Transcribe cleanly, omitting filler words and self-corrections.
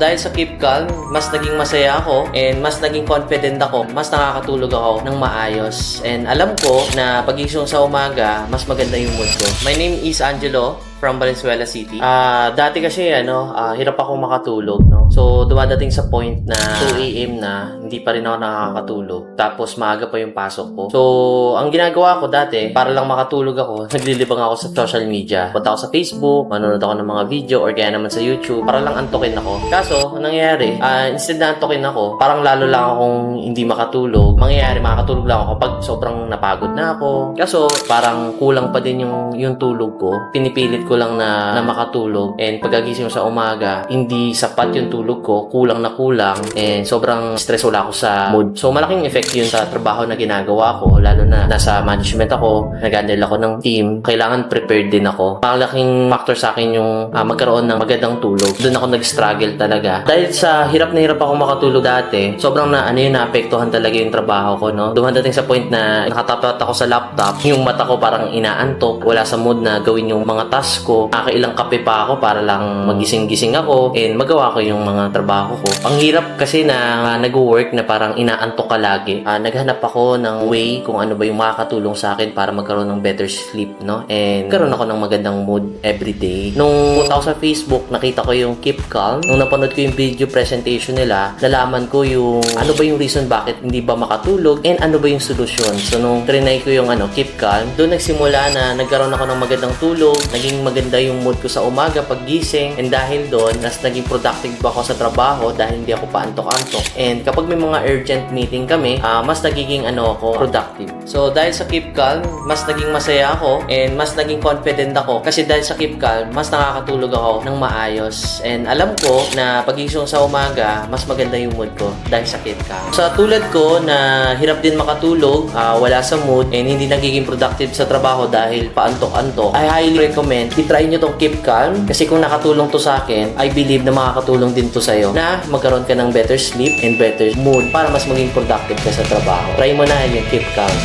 Dahil sa Keep Calm, mas naging masaya ako and mas naging confident ako. Mas nakakatulog ako ng maayos. And alam ko na pagising sa umaga, mas maganda yung mood ko. My name is Angelo from Valenzuela City. Dati kasi hirap ako makatulog, no? So dumadating sa point na 2 AM na hindi pa rin ako nakakatulog. Tapos maaga pa yung pasok ko. So ang ginagawa ko dati, para lang makatulog ako, naglilibang ako sa social media. Punta ako sa Facebook, manonood ako ng mga video or kaya naman sa YouTube para lang antukin ako. Kaso, ang nangyayari, instead na antukin ako, parang lalo lang akong hindi makatulog. Makakatulog lang ako kapag sobrang napagod na ako. Kaso, parang kulang pa din yung tulog ko. Pinipilit ko lang na makatulog. And pagkagising ko sa umaga, hindi sapat yung tulog ko. Kulang na kulang. And sobrang stress wala ako sa mood. So, malaking effect yun sa trabaho na ginagawa ko. Lalo na nasa management ako, nag-handle ako ng team. Kailangan prepared din ako. Malaking factor sa akin yung magkaroon ng magandang tulog. Doon ako nag-struggle talaga. Dahil sa hirap na hirap ako makatulog dati, sobrang naapektuhan talaga yung trabaho ko, no? Dumadating sa point na nakatapat ako sa laptop, yung mata ko parang inaantok, wala sa mood na gawin yung mga task ko. Nakakailang kape pa ako para lang magising-gising ako and magawa ko yung mga trabaho ko. Ang hirap kasi na nag-work na parang inaantok ka lagi. Naghanap ako ng way kung ano ba yung makakatulong sa akin para magkaroon ng better sleep, no? And magkaroon ako ng magandang mood everyday. Nung punta ako sa Facebook, nakita ko yung Keep Calm. Nung napanood ko yung video presentation nila, nalaman ko yung ano ba yung reason bakit hindi ba makatulog and ano ba yung solusyon. So nung trinay ko yung Keep Calm, doon nagsimula na nagkaroon ako ng magandang tulog, naging maganda yung mood ko sa umaga paggising, and dahil doon, naging productive ako sa trabaho dahil hindi ako paantok-antok. And kapag may mga urgent meeting kami, mas nagiging ako productive. So dahil sa Keep Calm, mas naging masaya ako and mas naging confident ako kasi dahil sa Keep Calm, mas nakakatulog ako ng maayos. And alam ko na pagising sa umaga, mas maganda yung mood ko dahil sa Keep Calm. Sa tulad ko na hirap din makatulog, wala sa mood, and hindi nagiging productive sa trabaho dahil paantok-antok, I highly recommend i-try nyo tong Keep Calm kasi kung nakatulong to sa akin, I believe na makakatulong din to sa'yo na magkaroon ka ng better sleep and better mood para mas maging productive ka sa trabaho. Try mo na yung Keep Calm.